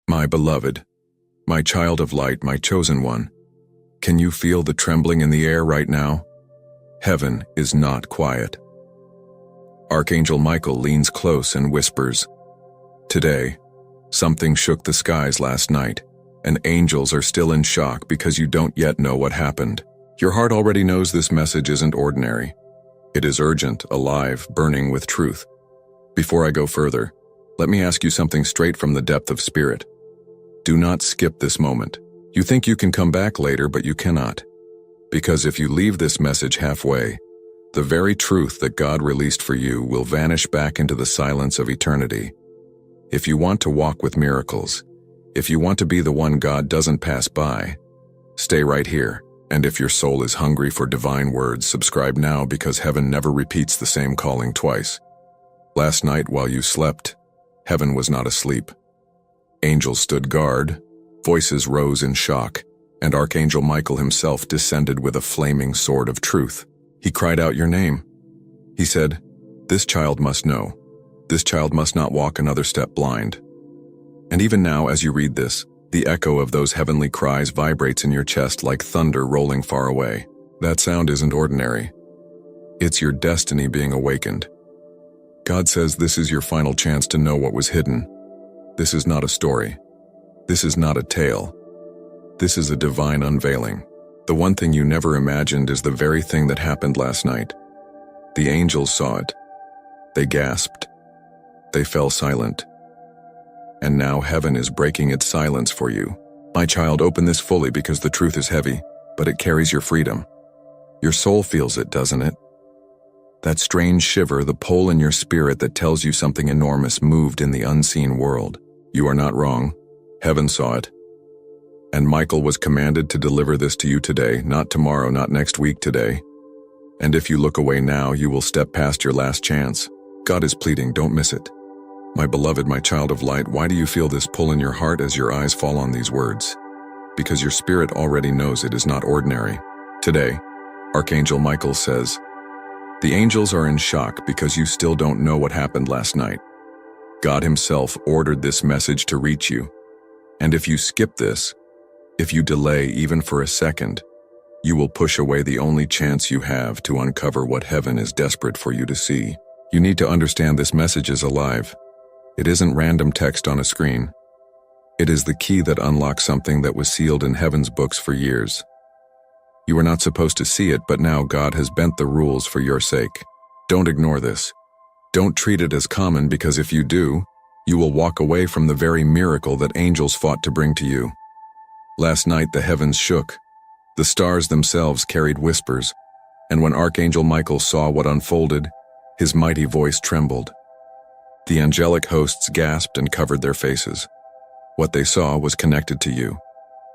My beloved, my child of light, my chosen one, can you feel the trembling in the air right now? Heaven is not quiet. Archangel Michael leans close and whispers, "Today, something shook the skies last night, and angels are still in shock because you don't yet know what happened. Your heart already knows this message isn't ordinary. It is urgent, alive, burning with truth. Before I go further, let me ask you something straight from the depth of spirit. Do not skip this moment. You think you can come back later, but you cannot. Because if you leave this message halfway, the very truth that God released for you will vanish back into the silence of eternity. If you want to walk with miracles, if you want to be the one God doesn't pass by, stay right here. And if your soul is hungry for divine words, subscribe now, because heaven never repeats the same calling twice. Last night while you slept, heaven was not asleep. Angels stood guard, voices rose in shock, and Archangel Michael himself descended with a flaming sword of truth. He cried out your name. He said, "This child must know. This child must not walk another step blind." And even now, as you read this, the echo of those heavenly cries vibrates in your chest like thunder rolling far away. That sound isn't ordinary. It's your destiny being awakened. God says this is your final chance to know what was hidden. This is not a story. This is not a tale. This is a divine unveiling. The one thing you never imagined is the very thing that happened last night. The angels saw it. They gasped. They fell silent. And now heaven is breaking its silence for you. My child, open this fully, because the truth is heavy, but it carries your freedom. Your soul feels it, doesn't it? That strange shiver, the pull in your spirit that tells you something enormous moved in the unseen world. You are not wrong. Heaven saw it. And Michael was commanded to deliver this to you today, not tomorrow, not next week, today. And if you look away now, you will step past your last chance. God is pleading, don't miss it. My beloved, my child of light, why do you feel this pull in your heart as your eyes fall on these words? Because your spirit already knows it is not ordinary. Today, Archangel Michael says, the angels are in shock because you still don't know what happened last night. God himself ordered this message to reach you. And if you skip this, if you delay even for a second, you will push away the only chance you have to uncover what heaven is desperate for you to see. You need to understand this message is alive. It isn't random text on a screen. It is the key that unlocks something that was sealed in heaven's books for years. You were not supposed to see it, but now God has bent the rules for your sake. Don't ignore this. Don't treat it as common, because if you do, you will walk away from the very miracle that angels fought to bring to you. Last night the heavens shook. The stars themselves carried whispers, and when Archangel Michael saw what unfolded, his mighty voice trembled. The angelic hosts gasped and covered their faces. What they saw was connected to you.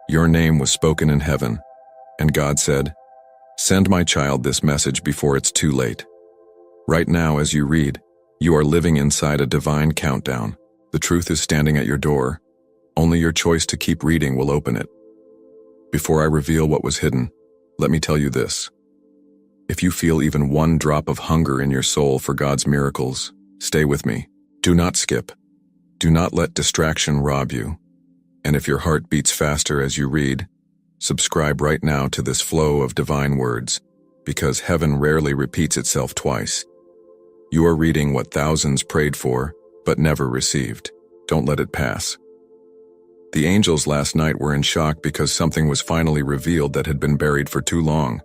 Your name was spoken in heaven, and God said, "Send my child this message before it's too late." Right now, as you read, you are living inside a divine countdown. The truth is standing at your door. Only your choice to keep reading will open it. Before I reveal what was hidden, let me tell you this. If you feel even one drop of hunger in your soul for God's miracles, stay with me. Do not skip. Do not let distraction rob you. And if your heart beats faster as you read, subscribe right now to this flow of divine words, because heaven rarely repeats itself twice. You are reading what thousands prayed for, but never received. Don't let it pass. The angels last night were in shock because something was finally revealed that had been buried for too long.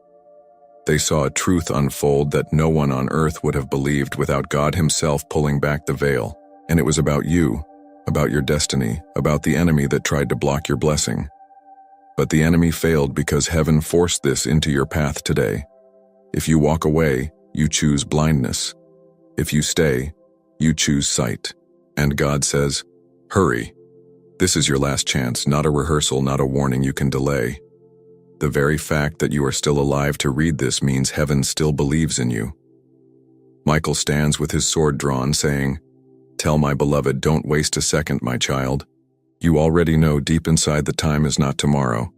They saw a truth unfold that no one on earth would have believed without God himself pulling back the veil. And it was about you, about your destiny, about the enemy that tried to block your blessing. But the enemy failed because heaven forced this into your path today. If you walk away, you choose blindness. If you stay, you choose sight. And God says, hurry. This is your last chance, not a rehearsal, not a warning you can delay. The very fact that you are still alive to read this means heaven still believes in you. Michael stands with his sword drawn, saying, "Tell my beloved, don't waste a second, my child. You already know deep inside the time is not tomorrow.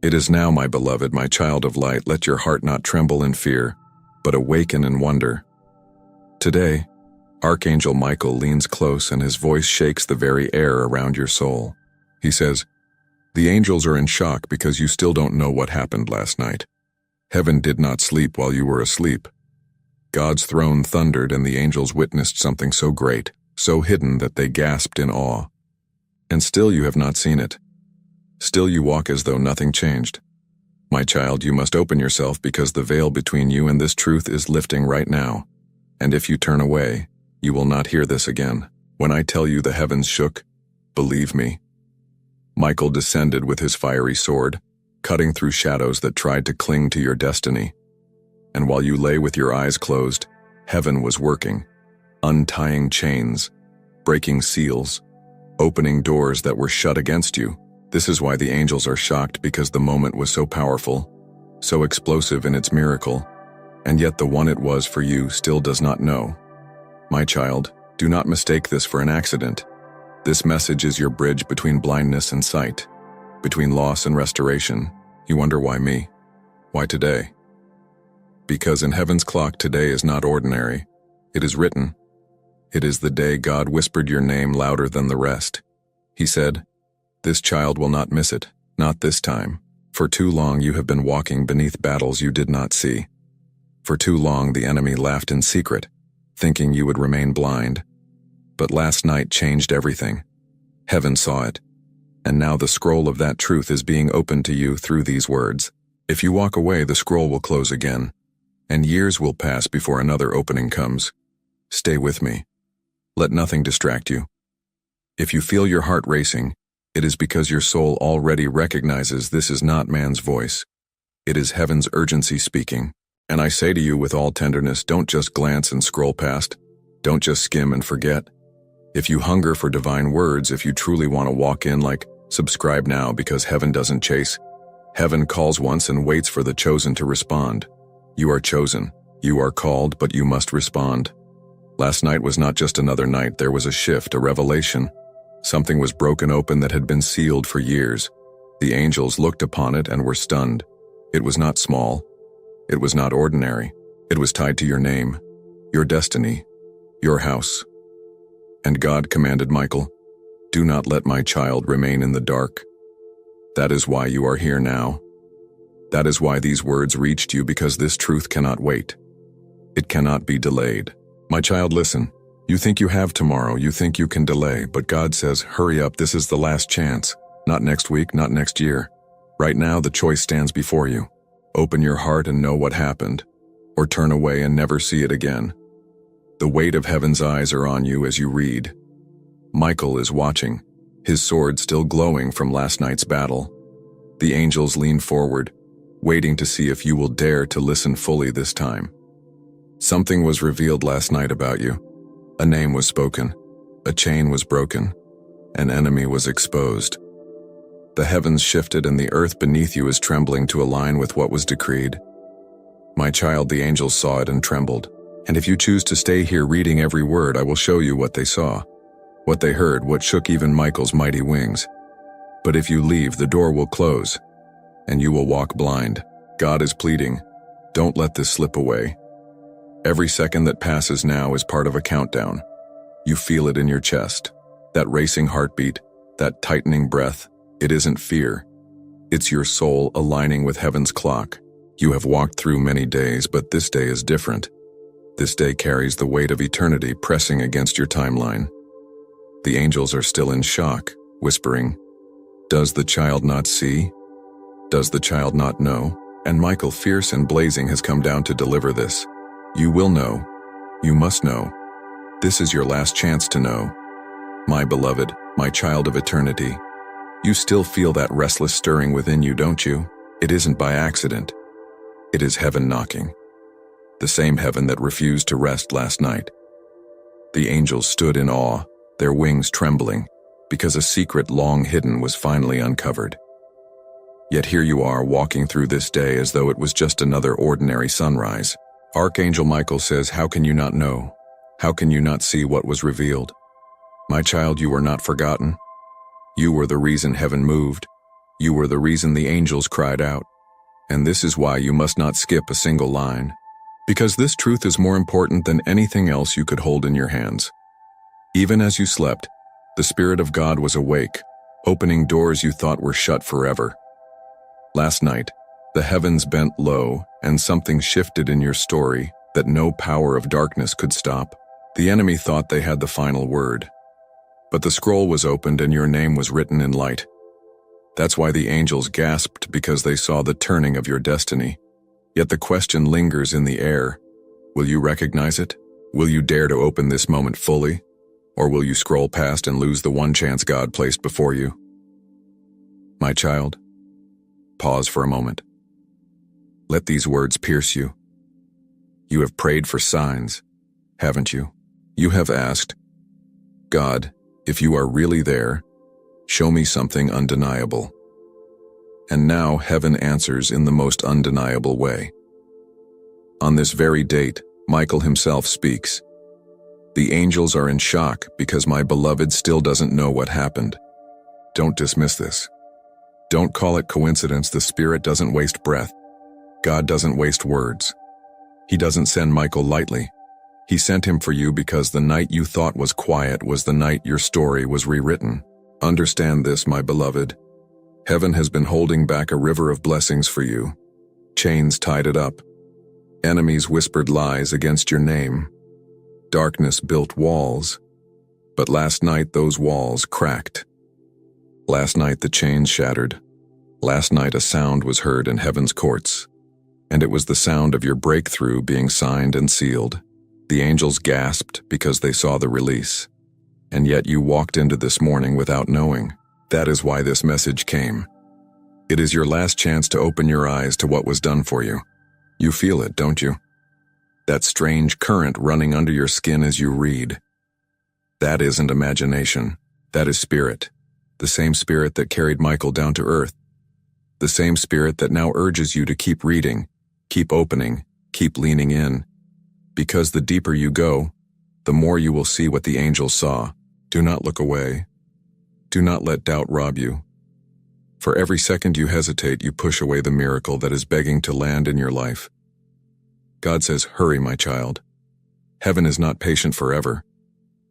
It is now, my beloved, my child of light. Let your heart not tremble in fear, but awaken in wonder." Today, Archangel Michael leans close and his voice shakes the very air around your soul. He says, "The angels are in shock because you still don't know what happened last night. Heaven did not sleep while you were asleep. God's throne thundered and the angels witnessed something so great, so hidden that they gasped in awe. And still you have not seen it. Still you walk as though nothing changed. My child, you must open yourself because the veil between you and this truth is lifting right now. And if you turn away, you will not hear this again. When I tell you the heavens shook, believe me." Michael descended with his fiery sword, cutting through shadows that tried to cling to your destiny. And while you lay with your eyes closed, heaven was working, untying chains, breaking seals, opening doors that were shut against you. This is why the angels are shocked, because the moment was so powerful, so explosive in its miracle, and yet the one it was for you still does not know. My child, do not mistake this for an accident. This message is your bridge between blindness and sight, between loss and restoration. You wonder why me? Why today? Because in heaven's clock today is not ordinary. It is written. It is the day God whispered your name louder than the rest. He said, "This child will not miss it, not this time. For too long you have been walking beneath battles you did not see. For too long the enemy laughed in secret, thinking you would remain blind. But last night changed everything. Heaven saw it. And now the scroll of that truth is being opened to you through these words. If you walk away, the scroll will close again, and years will pass before another opening comes. Stay with me. Let nothing distract you. If you feel your heart racing, it is because your soul already recognizes this is not man's voice. It is heaven's urgency speaking. And I say to you with all tenderness, don't just glance and scroll past. Don't just skim and forget. If you hunger for divine words, if you truly want to walk in, subscribe now, because heaven doesn't chase. Heaven calls once and waits for the chosen to respond. You are chosen. You are called, but you must respond. Last night was not just another night. There was a shift, a revelation. Something was broken open that had been sealed for years. The angels looked upon it and were stunned. It was not small. It was not ordinary. It was tied to your name, your destiny, your house. And God commanded Michael, "Do not let my child remain in the dark." That is why you are here now. That is why these words reached you, because this truth cannot wait. It cannot be delayed. My child, listen. You think you have tomorrow, you think you can delay, but God says, hurry up, this is the last chance. Not next week, not next year. Right now, the choice stands before you. Open your heart and know what happened, or turn away and never see it again. The weight of heaven's eyes are on you as you read. Michael is watching, his sword still glowing from last night's battle. The angels lean forward, waiting to see if you will dare to listen fully this time. Something was revealed last night about you. A name was spoken, a chain was broken, an enemy was exposed. The heavens shifted and the earth beneath you is trembling to align with what was decreed. My child, the angels saw it and trembled. And if you choose to stay here reading every word, I will show you what they saw, what they heard, what shook even Michael's mighty wings. But if you leave, the door will close, and you will walk blind. God is pleading, don't let this slip away. Every second that passes now is part of a countdown. You feel it in your chest, that racing heartbeat, that tightening breath. It isn't fear. It's your soul aligning with heaven's clock. You have walked through many days, but this day is different. This day carries the weight of eternity pressing against your timeline. The angels are still in shock, whispering, does the child not see? Does the child not know? And Michael, fierce and blazing, has come down to deliver this. You will know. You must know. This is your last chance to know. My beloved, my child of eternity. You still feel that restless stirring within you, don't you? It isn't by accident. It is heaven knocking. The same heaven that refused to rest last night. The angels stood in awe, their wings trembling, because a secret long hidden was finally uncovered. Yet here you are, walking through this day as though it was just another ordinary sunrise. Archangel Michael says, how can you not know? How can you not see what was revealed? My child, you were not forgotten. You were the reason heaven moved. You were the reason the angels cried out. And this is why you must not skip a single line. Because this truth is more important than anything else you could hold in your hands. Even as you slept, the Spirit of God was awake, opening doors you thought were shut forever. Last night, the heavens bent low and something shifted in your story that no power of darkness could stop. The enemy thought they had the final word. But the scroll was opened and your name was written in light. That's why the angels gasped, because they saw the turning of your destiny. Yet the question lingers in the air. Will you recognize it? Will you dare to open this moment fully? Or will you scroll past and lose the one chance God placed before you? My child, pause for a moment. Let these words pierce you. You have prayed for signs, haven't you? You have asked, God, if you are really there, show me something undeniable. And now heaven answers in the most undeniable way. On this very date, Michael himself speaks. The angels are in shock because my beloved still doesn't know what happened. Don't dismiss this. Don't call it coincidence. The Spirit doesn't waste breath. God doesn't waste words. He doesn't send Michael lightly. He sent him for you because the night you thought was quiet was the night your story was rewritten. Understand this, my beloved. Heaven has been holding back a river of blessings for you. Chains tied it up. Enemies whispered lies against your name. Darkness built walls. But last night those walls cracked. Last night the chains shattered. Last night a sound was heard in heaven's courts. And it was the sound of your breakthrough being signed and sealed. The angels gasped because they saw the release. And yet you walked into this morning without knowing. That is why this message came. It is your last chance to open your eyes to what was done for you. You feel it, don't you? That strange current running under your skin as you read. That isn't imagination. That is spirit. The same spirit that carried Michael down to earth. The same spirit that now urges you to keep reading, keep opening, keep leaning in. Because the deeper you go, the more you will see what the angels saw. Do not look away. Do not let doubt rob you. For every second you hesitate, you push away the miracle that is begging to land in your life. God says, hurry, my child. Heaven is not patient forever.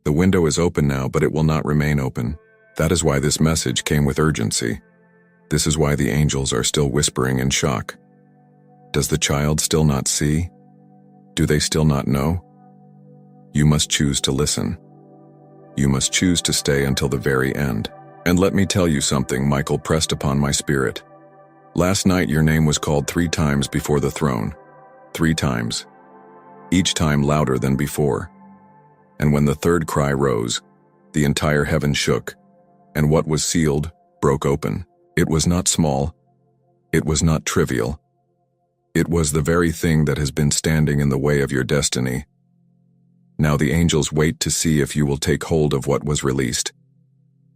The window is open now, but it will not remain open. That is why this message came with urgency. This is why the angels are still whispering in shock. Does the child still not see? Do they still not know? You must choose to listen. You must choose to stay until the very end. And let me tell you something Michael pressed upon my spirit. Last night your name was called 3 times before the throne. 3 times. Each time louder than before. And when the third cry rose, the entire heaven shook, and what was sealed broke open. It was not small. It was not trivial. It was the very thing that has been standing in the way of your destiny. Now the angels wait to see if you will take hold of what was released.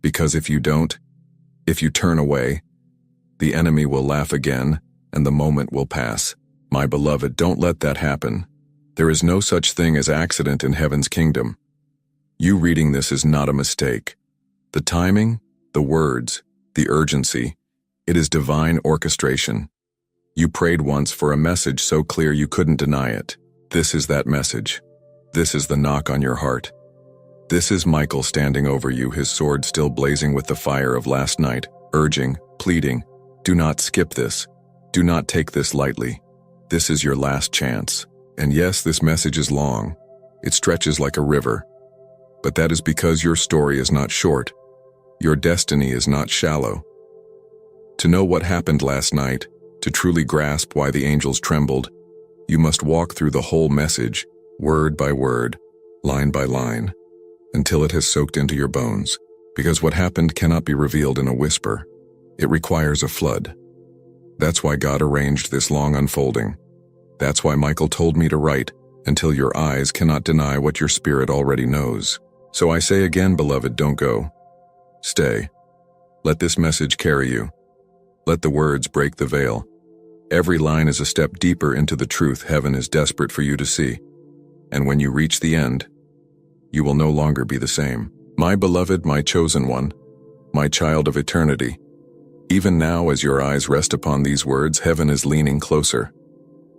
Because if you don't, if you turn away, the enemy will laugh again, and the moment will pass. My beloved, don't let that happen. There is no such thing as accident in heaven's kingdom. You reading this is not a mistake. The timing, the words, the urgency, it is divine orchestration. You prayed once for a message so clear you couldn't deny it. This is that message. This is the knock on your heart. This is Michael standing over you, his sword still blazing with the fire of last night, urging, pleading, do not skip this. Do not take this lightly. This is your last chance. And yes, this message is long. It stretches like a river. But that is because your story is not short. Your destiny is not shallow. To know what happened last night, to truly grasp why the angels trembled, you must walk through the whole message, word by word, line by line, until it has soaked into your bones. Because what happened cannot be revealed in a whisper. It requires a flood. That's why God arranged this long unfolding. That's why Michael told me to write, until your eyes cannot deny what your spirit already knows. So I say again, beloved, don't go. Stay. Let this message carry you. Let the words break the veil. Every line is a step deeper into the truth heaven is desperate for you to see. And when you reach the end, you will no longer be the same. My beloved, my chosen one, my child of eternity. Even now, as your eyes rest upon these words, heaven is leaning closer.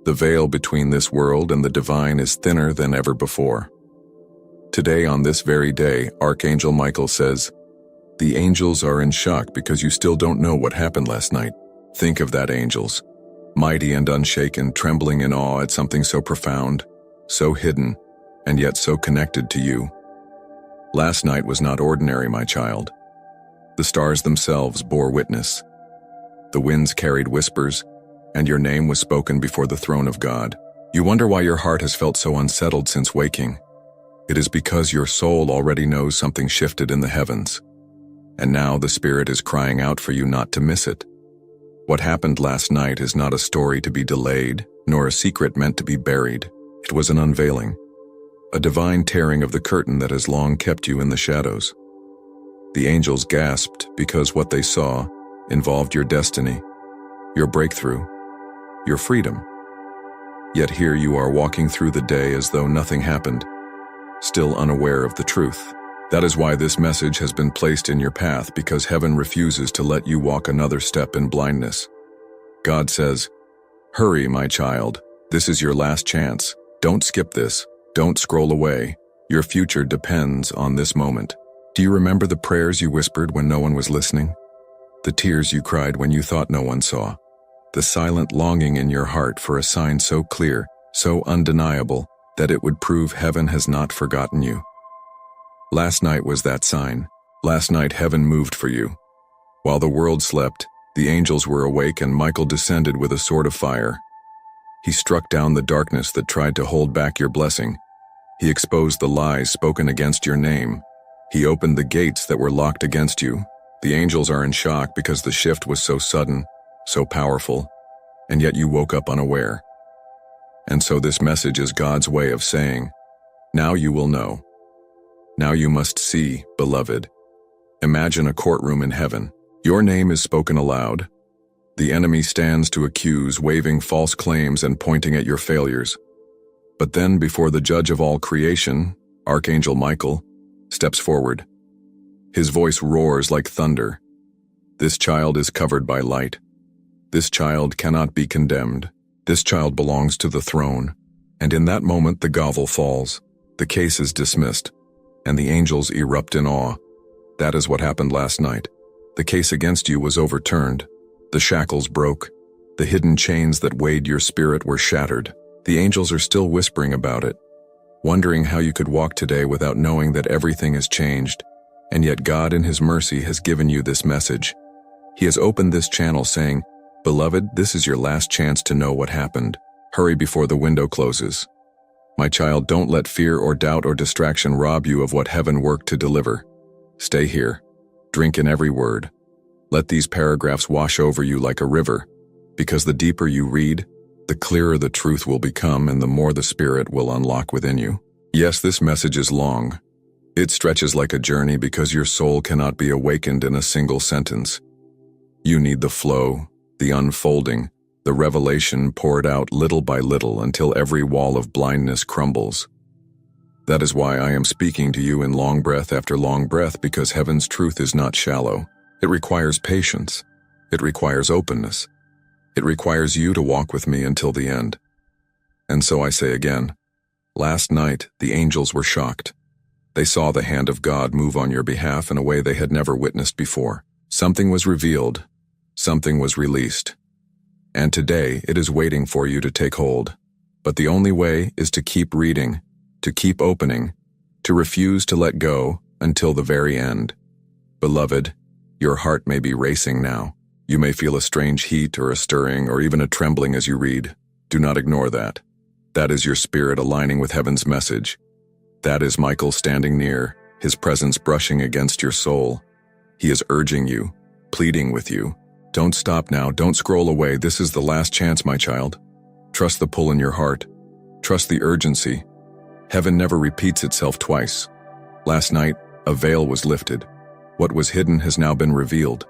The veil between this world and the divine is thinner than ever before. Today, on this very day, Archangel Michael says, The angels are in shock because you still don't know what happened last night. Think of that, angels. Mighty and unshaken, trembling in awe at something so profound, so hidden, and yet so connected to you. Last night was not ordinary, my child. The stars themselves bore witness. The winds carried whispers, and your name was spoken before the throne of God. You wonder why your heart has felt so unsettled since waking. It is because your soul already knows something shifted in the heavens. And now the Spirit is crying out for you not to miss it. What happened last night is not a story to be delayed, nor a secret meant to be buried. It was an unveiling, a divine tearing of the curtain that has long kept you in the shadows. The angels gasped because what they saw involved your destiny, your breakthrough, your freedom. Yet here you are walking through the day as though nothing happened, still unaware of the truth. That is why this message has been placed in your path, because heaven refuses to let you walk another step in blindness. God says, "Hurry, my child. This is your last chance. Don't skip this. Don't scroll away. Your future depends on this moment." Do you remember the prayers you whispered when no one was listening? The tears you cried when you thought no one saw? The silent longing in your heart for a sign so clear, so undeniable, that it would prove heaven has not forgotten you? Last night was that sign. Last night heaven moved for you. While the world slept, the angels were awake, and Michael descended with a sword of fire. He struck down the darkness that tried to hold back your blessing. He exposed the lies spoken against your name. He opened the gates that were locked against you. The angels are in shock because the shift was so sudden, so powerful, and yet you woke up unaware. And so this message is God's way of saying, now you will know. Now you must see, beloved. Imagine a courtroom in heaven. Your name is spoken aloud. The enemy stands to accuse, waving false claims and pointing at your failures. But then, before the judge of all creation, Archangel Michael, steps forward. His voice roars like thunder. This child is covered by light. This child cannot be condemned. This child belongs to the throne. And in that moment the gavel falls. The case is dismissed, and the angels erupt in awe. That is what happened last night. The case against you was overturned. The shackles broke. The hidden chains that weighed your spirit were shattered. The angels are still whispering about it, wondering how you could walk today without knowing that everything has changed. And yet God in His mercy has given you this message. He has opened this channel saying, "Beloved, this is your last chance to know what happened. Hurry before the window closes." My child, don't let fear or doubt or distraction rob you of what heaven worked to deliver. Stay here. Drink in every word. Let these paragraphs wash over you like a river, because the deeper you read, the clearer the truth will become, and the more the Spirit will unlock within you. Yes, this message is long. It stretches like a journey because your soul cannot be awakened in a single sentence. You need the flow, the unfolding, the revelation poured out little by little until every wall of blindness crumbles. That is why I am speaking to you in long breath after long breath, because heaven's truth is not shallow. It requires patience. It requires openness. It requires you to walk with me until the end. And so I say again, last night the angels were shocked. They saw the hand of God move on your behalf in a way they had never witnessed before. Something was revealed. Something was released. And today it is waiting for you to take hold. But the only way is to keep reading, to keep opening, to refuse to let go until the very end. Beloved, your heart may be racing now. You may feel a strange heat or a stirring or even a trembling as you read. Do not ignore that. That is your spirit aligning with heaven's message. That is Michael standing near, his presence brushing against your soul. He is urging you, pleading with you. Don't stop now, don't scroll away. This is the last chance, my child. Trust the pull in your heart. Trust the urgency. Heaven never repeats itself twice. Last night, a veil was lifted. What was hidden has now been revealed.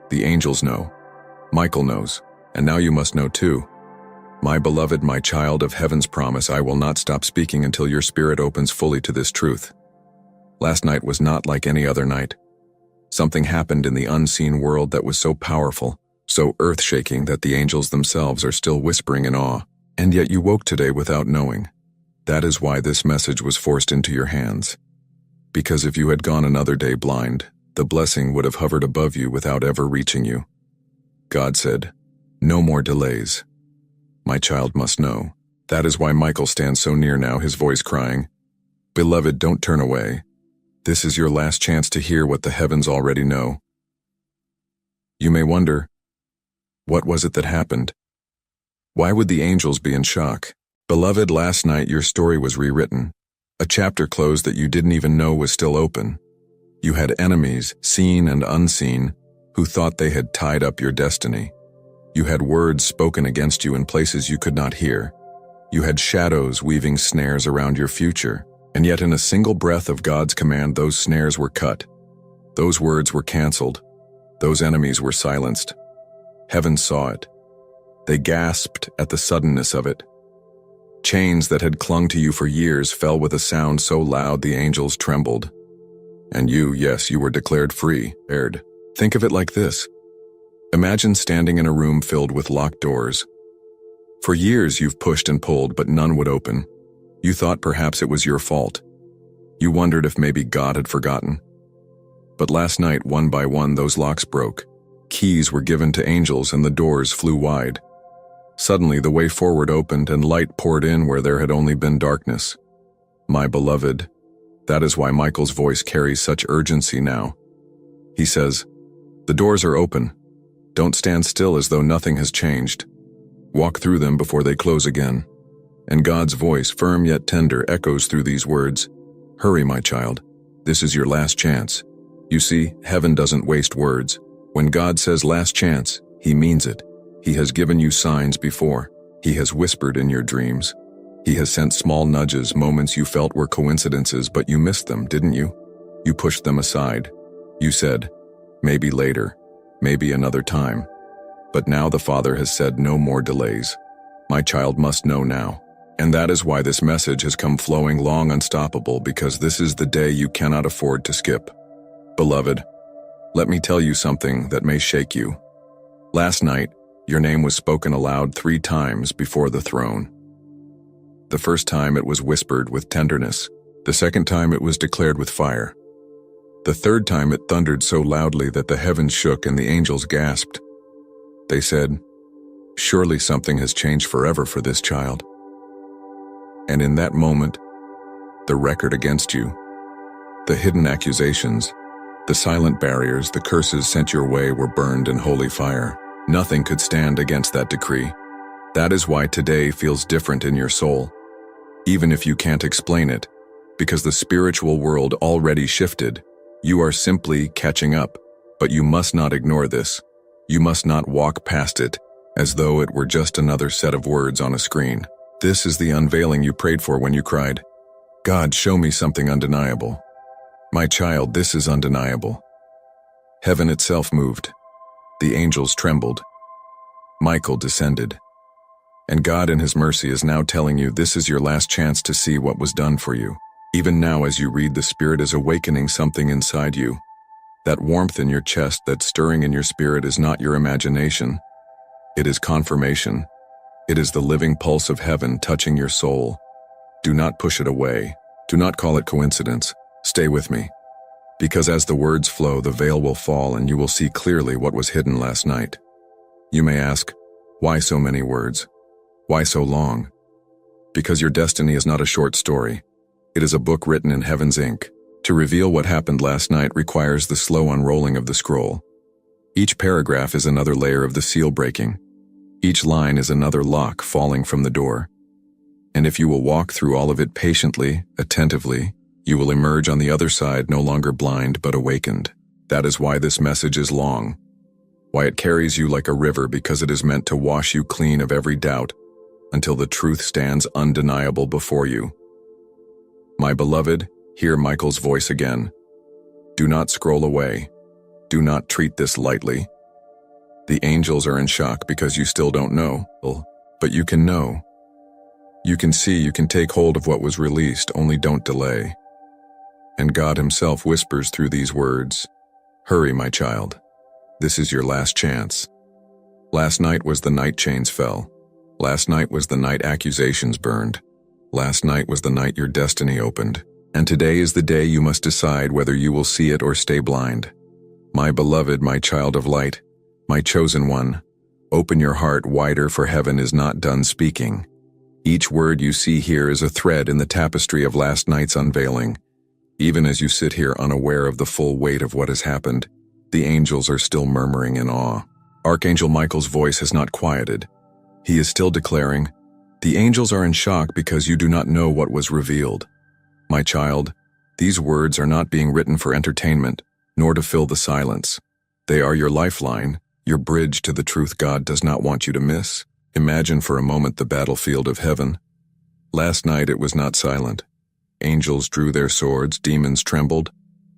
The angels know. Michael knows. And now you must know too. My beloved, my child of heaven's promise, I will not stop speaking until your spirit opens fully to this truth. Last night was not like any other night. Something happened in the unseen world that was so powerful, so earth-shaking that the angels themselves are still whispering in awe. And yet you woke today without knowing. That is why this message was forced into your hands. Because if you had gone another day blind, the blessing would have hovered above you without ever reaching you. God said, "No more delays. My child must know." That is why Michael stands so near now, his voice crying, "Beloved, don't turn away. This is your last chance to hear what the heavens already know." You may wonder, what was it that happened? Why would the angels be in shock? Beloved, last night your story was rewritten. A chapter closed that you didn't even know was still open. You had enemies, seen and unseen, who thought they had tied up your destiny. You had words spoken against you in places you could not hear. You had shadows weaving snares around your future, and yet in a single breath of God's command those snares were cut. Those words were canceled. Those enemies were silenced. Heaven saw it. They gasped at the suddenness of it. Chains that had clung to you for years fell with a sound so loud the angels trembled. And you, yes, you were declared free, aired. Think of it like this. Imagine standing in a room filled with locked doors. For years you've pushed and pulled, but none would open. You thought perhaps it was your fault. You wondered if maybe God had forgotten. But last night, one by one, those locks broke. Keys were given to angels and the doors flew wide. Suddenly the way forward opened and light poured in where there had only been darkness. My beloved, that is why Michael's voice carries such urgency now. He says, "The doors are open. Don't stand still as though nothing has changed. Walk through them before they close again." And God's voice, firm yet tender, echoes through these words, "Hurry, my child. This is your last chance." You see, heaven doesn't waste words. When God says last chance, He means it. He has given you signs before. He has whispered in your dreams. He has sent small nudges, moments you felt were coincidences, but you missed them, didn't you? You pushed them aside. You said, maybe later, maybe another time. But now the Father has said no more delays. My child must know now. And that is why this message has come flowing long unstoppable, because this is the day you cannot afford to skip. Beloved, let me tell you something that may shake you. Last night, your name was spoken aloud 3 times before the throne. The first time it was whispered with tenderness. The second time it was declared with fire. The third time it thundered so loudly that the heavens shook and the angels gasped. They said, "Surely something has changed forever for this child." And in that moment, the record against you, the hidden accusations, the silent barriers, the curses sent your way were burned in holy fire. Nothing could stand against that decree. That is why today feels different in your soul, even if you can't explain it, because the spiritual world already shifted. You are simply catching up, but you must not ignore this. You must not walk past it as though it were just another set of words on a screen. This is the unveiling you prayed for when you cried, "God, show me something undeniable." My child, this is undeniable. Heaven itself moved. The angels trembled. Michael descended. And God in His mercy is now telling you this is your last chance to see what was done for you. Even now as you read, the Spirit is awakening something inside you. That warmth in your chest, that stirring in your spirit is not your imagination. It is confirmation. It is the living pulse of heaven touching your soul. Do not push it away. Do not call it coincidence. Stay with me. Because as the words flow, the veil will fall and you will see clearly what was hidden last night. You may ask, why so many words? Why so long? Because your destiny is not a short story. It is a book written in heaven's ink. To reveal what happened last night requires the slow unrolling of the scroll. Each paragraph is another layer of the seal breaking. Each line is another lock falling from the door. And if you will walk through all of it patiently, attentively, you will emerge on the other side no longer blind but awakened. That is why this message is long. Why it carries you like a river, because it is meant to wash you clean of every doubt until the truth stands undeniable before you. My beloved, hear Michael's voice again. Do not scroll away. Do not treat this lightly. The angels are in shock because you still don't know, but you can know. You can see, you can take hold of what was released, only don't delay. And God Himself whispers through these words, "Hurry, my child. This is your last chance." Last night was the night chains fell. Last night was the night accusations burned. Last night was the night your destiny opened. And today is the day you must decide whether you will see it or stay blind. My beloved, my child of light, my chosen one, open your heart wider, for heaven is not done speaking. Each word you see here is a thread in the tapestry of last night's unveiling. Even as you sit here unaware of the full weight of what has happened, the angels are still murmuring in awe. Archangel Michael's voice has not quieted. He is still declaring, "The angels are in shock because you do not know what was revealed. My child, these words are not being written for entertainment, nor to fill the silence. They are your lifeline, your bridge to the truth God does not want you to miss." Imagine for a moment the battlefield of heaven. Last night it was not silent. Angels drew their swords, demons trembled,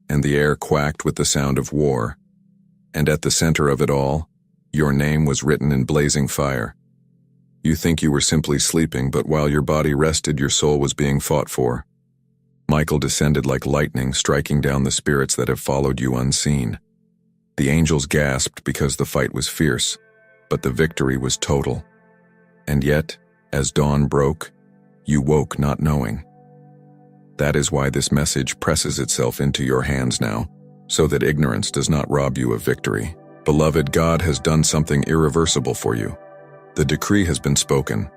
and the air quacked with the sound of war. And at the center of it all, your name was written in blazing fire. You think you were simply sleeping, but while your body rested, your soul was being fought for. Michael descended like lightning, striking down the spirits that have followed you unseen. The angels gasped because the fight was fierce, but the victory was total. And yet, as dawn broke, you woke not knowing. That is why this message presses itself into your hands now, so that ignorance does not rob you of victory. Beloved, God has done something irreversible for you. The decree has been spoken.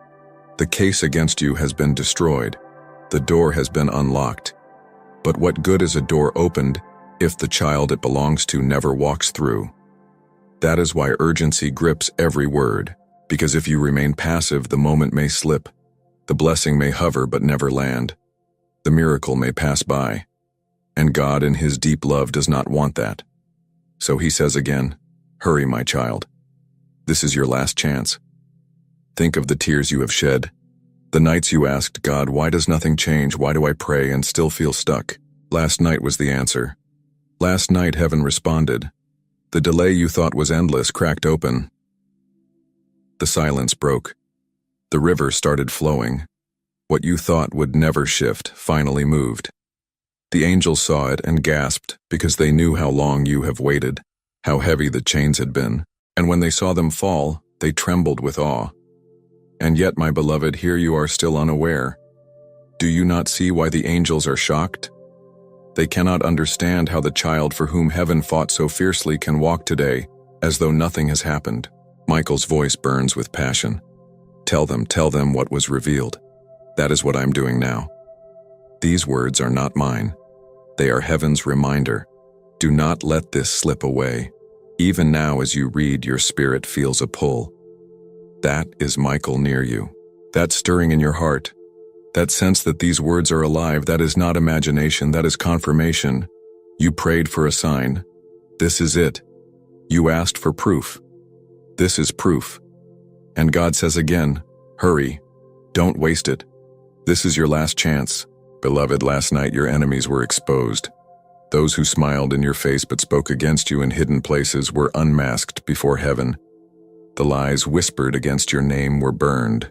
The case against you has been destroyed. The door has been unlocked. But what good is a door opened if the child it belongs to never walks through? That is why urgency grips every word, because if you remain passive, the moment may slip. The blessing may hover but never land. The miracle may pass by. And God in His deep love does not want that. So He says again, "Hurry, my child. This is your last chance." Think of the tears you have shed. The nights you asked, "God, why does nothing change? Why do I pray and still feel stuck?" Last night was the answer. Last night heaven responded. The delay you thought was endless cracked open. The silence broke. The river started flowing. What you thought would never shift finally moved. The angels saw it and gasped because they knew how long you have waited, how heavy the chains had been, and when they saw them fall, they trembled with awe. And yet, my beloved, here you are still unaware. Do you not see why the angels are shocked? They cannot understand how the child for whom heaven fought so fiercely can walk today as though nothing has happened. Michael's voice burns with passion. Tell them what was revealed. That is what I'm doing now. These words are not mine. They are heaven's reminder. Do not let this slip away. Even now as you read, your spirit feels a pull. That is Michael near you. That stirring in your heart. That sense that these words are alive, that is not imagination, that is confirmation. You prayed for a sign. This is it. You asked for proof. This is proof. And God says again, hurry. Don't waste it. This is your last chance. Beloved, last night your enemies were exposed. Those who smiled in your face but spoke against you in hidden places were unmasked before heaven. The lies whispered against your name were burned.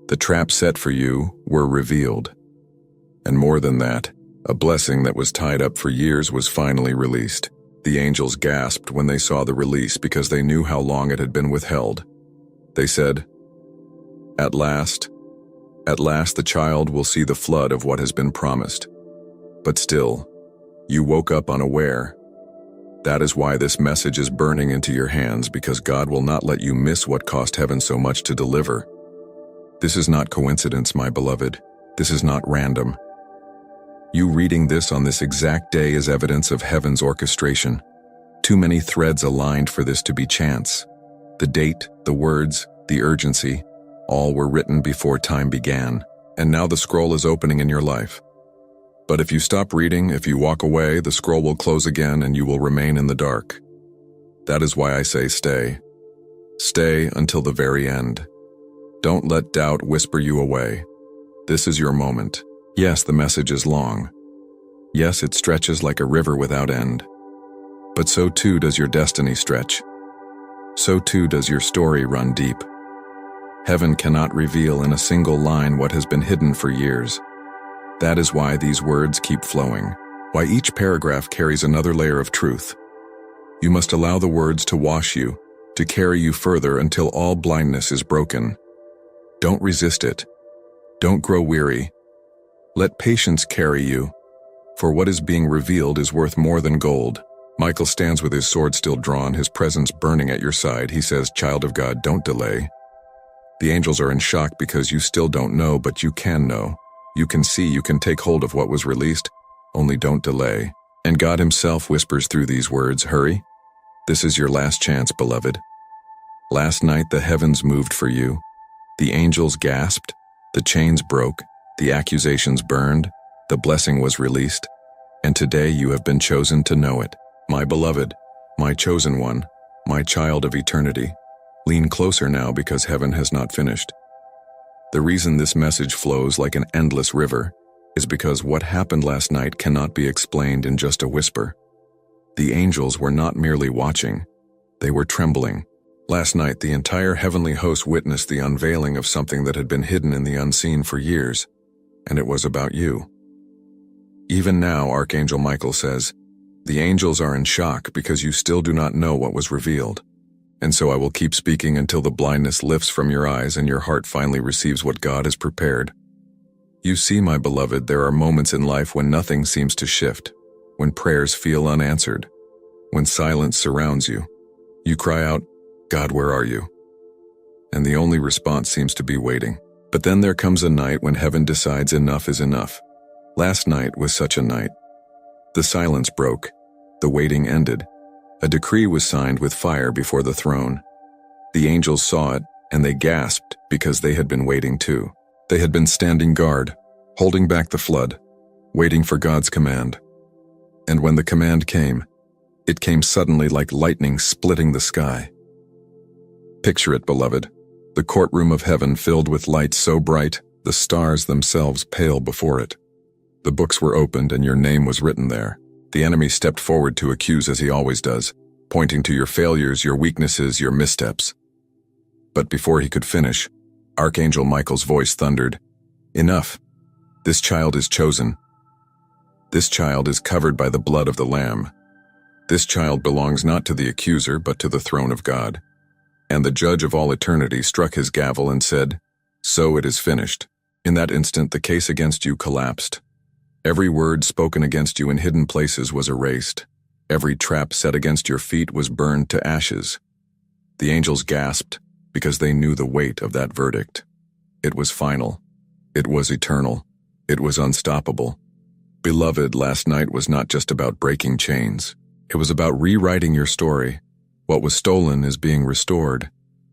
The traps set for you were revealed. And more than that, a blessing that was tied up for years was finally released. The angels gasped when they saw the release because they knew how long it had been withheld. They said, At last the child will see the flood of what has been promised. But still, you woke up unaware. That is why this message is burning into your hands, because God will not let you miss what cost heaven so much to deliver. This is not coincidence, my beloved. This is not random. You reading this on this exact day is evidence of heaven's orchestration. Too many threads aligned for this to be chance. The date, the words, the urgency, all were written before time began, and now the scroll is opening in your life. But if you stop reading, if you walk away, the scroll will close again and you will remain in the dark. That is why I say stay. Stay until the very end. Don't let doubt whisper you away. This is your moment. Yes, the message is long. Yes, it stretches like a river without end. But so too does your destiny stretch. So too does your story run deep. Heaven cannot reveal in a single line what has been hidden for years. That is why these words keep flowing, why each paragraph carries another layer of truth. You must allow the words to wash you, to carry you further until all blindness is broken. Don't resist it. Don't grow weary. Let patience carry you, for what is being revealed is worth more than gold. Michael stands with his sword still drawn, his presence burning at your side. He says, "Child of God, don't delay." The angels are in shock because you still don't know, but you can know. You can see, you can take hold of what was released, only don't delay. And God himself whispers through these words, "Hurry. This is your last chance, beloved." Last night the heavens moved for you. The angels gasped, the chains broke, the accusations burned, the blessing was released, and today you have been chosen to know it. My beloved, my chosen one, my child of eternity. Lean closer now because heaven has not finished. The reason this message flows like an endless river is because what happened last night cannot be explained in just a whisper. The angels were not merely watching, they were trembling. Last night, the entire heavenly host witnessed the unveiling of something that had been hidden in the unseen for years, and it was about you. Even now, Archangel Michael says, "The angels are in shock because you still do not know what was revealed. And so I will keep speaking until the blindness lifts from your eyes and your heart finally receives what God has prepared." You see, my beloved, there are moments in life when nothing seems to shift, when prayers feel unanswered, when silence surrounds you. You cry out, "God, where are you?" And the only response seems to be waiting. But then there comes a night when heaven decides enough is enough. Last night was such a night. The silence broke. The waiting ended. A decree was signed with fire before the throne. The angels saw it, and they gasped because they had been waiting too. They had been standing guard, holding back the flood, waiting for God's command. And when the command came, it came suddenly like lightning splitting the sky. Picture it, beloved, the courtroom of heaven filled with light so bright, the stars themselves pale before it. The books were opened and your name was written there. The enemy stepped forward to accuse as he always does, pointing to your failures, your weaknesses, your missteps. But before he could finish, Archangel Michael's voice thundered, "Enough. This child is chosen. This child is covered by the blood of the Lamb. This child belongs not to the accuser, but to the throne of God." And the judge of all eternity struck his gavel and said, "So it is finished." In that instant, the case against you collapsed. Every word spoken against you in hidden places was erased. Every trap set against your feet was burned to ashes. The angels gasped because they knew the weight of that verdict. It was final. It was eternal. It was unstoppable. Beloved, last night was not just about breaking chains. It was about rewriting your story. What was stolen is being restored.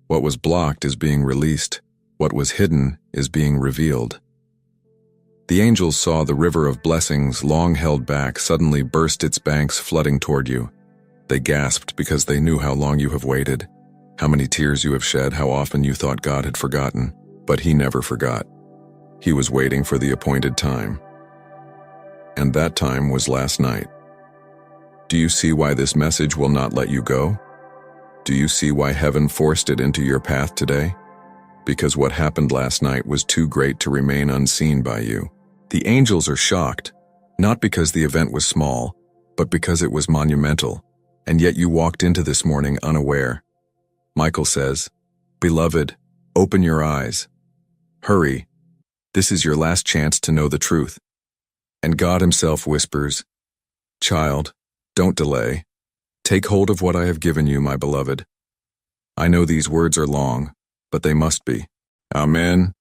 What was blocked is being released. What was hidden is being revealed. The angels saw the river of blessings, long held back, suddenly burst its banks, flooding toward you. They gasped because they knew how long you have waited, how many tears you have shed, how often you thought God had forgotten. But he never forgot. He was waiting for the appointed time. And that time was last night. Do you see why this message will not let you go? Do you see why heaven forced it into your path today? Because what happened last night was too great to remain unseen by you. The angels are shocked, not because the event was small, but because it was monumental, and yet you walked into this morning unaware. Michael says, "Beloved, open your eyes. Hurry. This is your last chance to know the truth." And God himself whispers, "Child, don't delay. Take hold of what I have given you, my beloved." I know these words are long, but they must be. Amen.